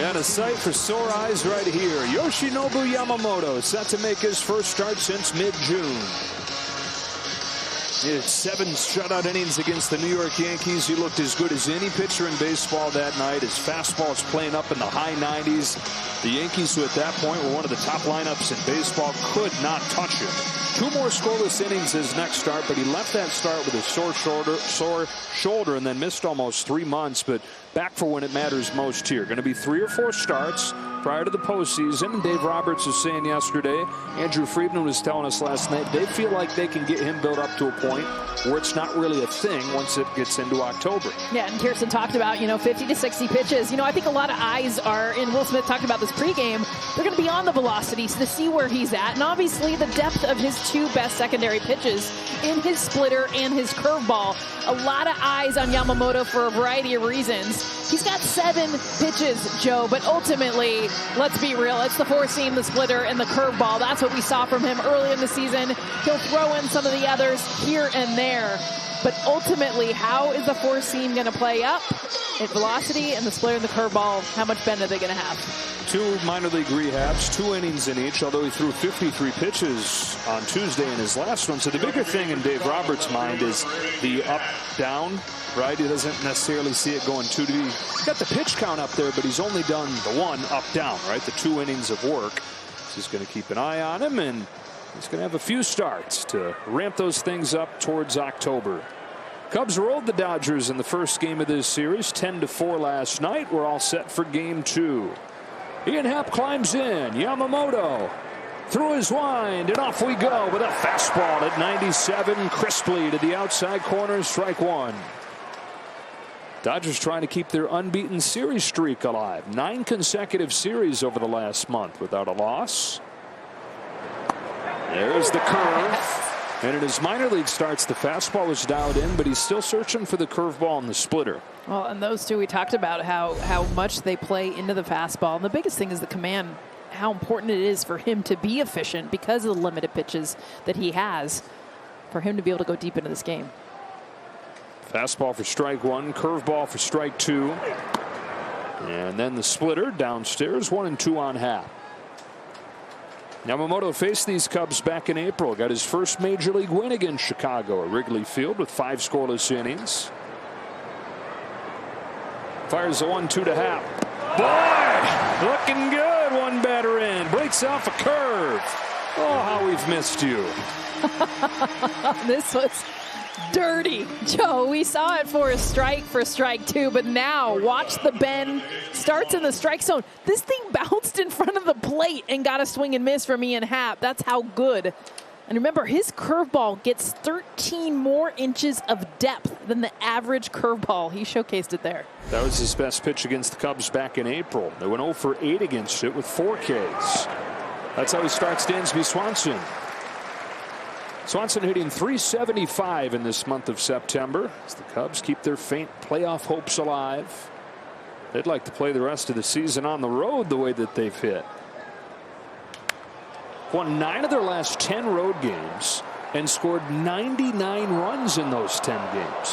And a sight for sore eyes right here. Yoshinobu Yamamoto set to make his first start since mid-June. He had 7 shutout innings against the New York Yankees. He looked as good as any pitcher in baseball that night. His fastball is playing up in the high 90s. The Yankees, who at that point were one of the top lineups in baseball, could not touch him. 2 more scoreless innings his next start, but he left that start with a sore shoulder and then missed almost 3 months. But back for when it matters most here. Going to be 3 or 4 starts prior to the postseason. And Dave Roberts was saying yesterday, Andrew Friedman was telling us last night, they feel like they can get him built up to a point where it's not really a thing once it gets into October. Yeah, and Kirsten talked about, 50 to 60 pitches. I think a lot of eyes are, and Will Smith talked about this pregame, they're going to be on the velocity to see where he's at. And obviously the depth of his 2 best secondary pitches in his splitter and his curveball. A lot of eyes on Yamamoto for a variety of reasons. He's got 7 pitches, Joe, but ultimately, let's be real, it's the 4-seam, the splitter, and the curveball. That's what we saw from him early in the season. He'll throw in some of the others here and there. But ultimately, how is the 4-seam going to play up? At velocity and the splitter and the curveball, how much bend are they going to have? 2 minor league rehabs, 2 innings in each, although he threw 53 pitches on Tuesday in his last one. So the bigger thing in Dave Roberts' mind is the up-down, right? He doesn't necessarily see it going 2 to be. He's got the pitch count up there, but he's only done the 1 up-down, right? The 2 innings of work. So he's going to keep an eye on him, and he's going to have a few starts to ramp those things up towards October. Cubs rolled the Dodgers in the first game of this series, 10-4 last night. We're all set for game 2. Ian Happ climbs in. Yamamoto through his wind, and off we go with a fastball at 97, crisply to the outside corner, strike 1. Dodgers trying to keep their unbeaten series streak alive. 9 consecutive series over the last month without a loss. There's the curve. And in his minor league starts, the fastball was dialed in, but he's still searching for the curveball and the splitter. Well, and those two, we talked about how much they play into the fastball. And the biggest thing is the command, how important it is for him to be efficient because of the limited pitches that he has, for him to be able to go deep into this game. Fastball for strike 1, curveball for strike 2. And then the splitter downstairs, 1-2 on Happ. Yamamoto faced these Cubs back in April. Got his first major league win against Chicago at Wrigley Field with 5 scoreless innings. Fires a 1-2 to Happ. Boy, looking good. 1 batter in. Breaks off a curve. Oh, how we've missed you. This was dirty, Joe. We saw it for strike 2, but now watch the bend. Starts in the strike zone. This thing bounced in front of the plate and got a swing and miss from Ian Happ. That's how good. And remember, his curveball gets 13 more inches of depth than the average curveball. He showcased it there. That was his best pitch against the Cubs back in April. They went 0 for 8 against it with 4 Ks. That's how he starts Dansby Swanson. Swanson hitting .375 in this month of September as the Cubs keep their faint playoff hopes alive. They'd like to play the rest of the season on the road the way that they've hit. Won 9 of their last 10 road games and scored 99 runs in those 10 games.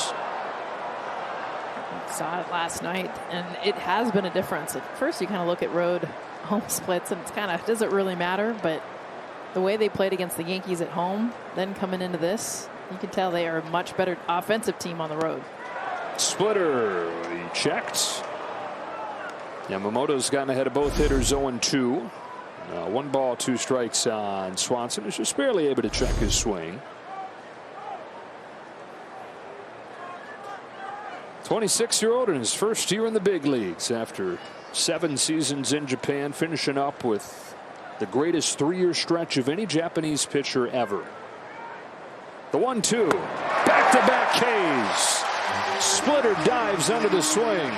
Saw it last night, and it has been a difference. At first, you kind of look at road home splits, and it's kind of doesn't really matter, but the way they played against the Yankees at home, then coming into this, you can tell they are a much better offensive team on the road. Splitter, he checked. Yamamoto's gotten ahead of both hitters, 0-2. 1 ball, 2 strikes on Swanson, who's just barely able to check his swing. 26-year-old in his first year in the big leagues after 7 seasons in Japan, finishing up with the greatest 3-year stretch of any Japanese pitcher ever. The 1-2, back-to-back Ks. Splitter dives under the swing.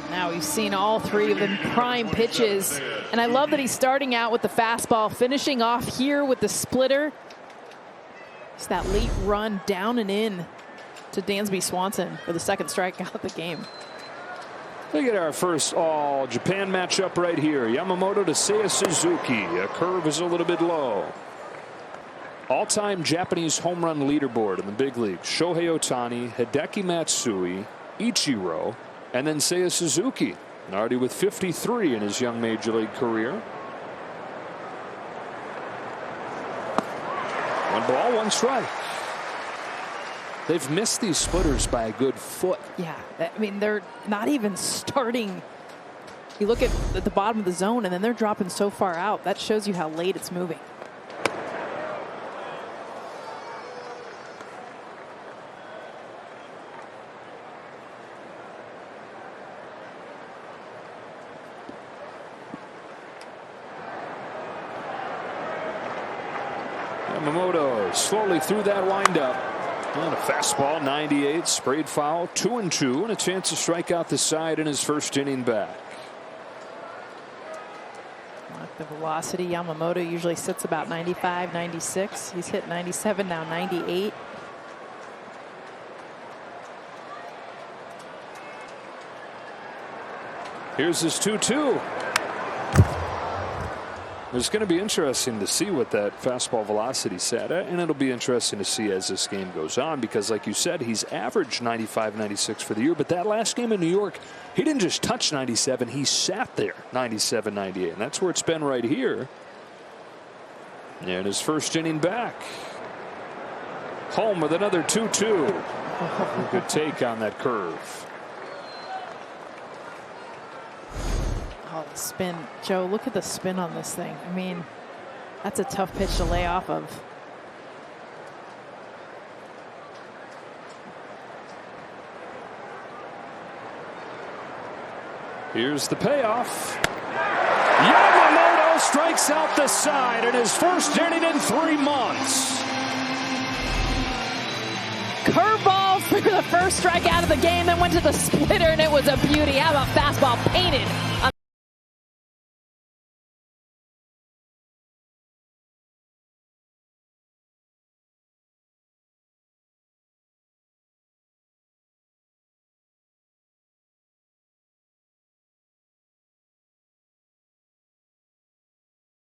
Now we've seen all 3 of them prime pitches, and I love that he's starting out with the fastball, finishing off here with the splitter. It's that late run down and in to Dansby Swanson for the 2nd strikeout of the game. Look at our first all-Japan matchup right here. Yamamoto to Seiya Suzuki. A curve is a little bit low. All-time Japanese home run leaderboard in the big leagues. Shohei Ohtani, Hideki Matsui, Ichiro, And then Seiya Suzuki, already with 53 in his young major league career. 1 ball, 1 strike. They've missed these splitters by a good foot. Yeah, I mean, they're not even starting. You look at the bottom of the zone, and then they're dropping so far out. That shows you how late it's moving. Yamamoto slowly through that windup. And a fastball, 98, sprayed foul, 2-2, and a chance to strike out the side in his first inning back. Like the velocity, Yamamoto usually sits about 95, 96. He's hit 97, now 98. Here's his 2-2. It's going to be interesting to see what that fastball velocity set at, and it'll be interesting to see as this game goes on, because like you said, he's averaged 95, 96 for the year, but that last game in New York, he didn't just touch 97, he sat there 97, 98, and that's where it's been right here. And his first inning back. Home with another 2-2. Good take on that curve. Oh, the spin. Joe, look at the spin on this thing. I mean, that's a tough pitch to lay off of. Here's the payoff. Yamamoto strikes out the side in his first inning in 3 months. Curveball for the first strikeout of the game, then went to the splitter, and it was a beauty. How about fastball painted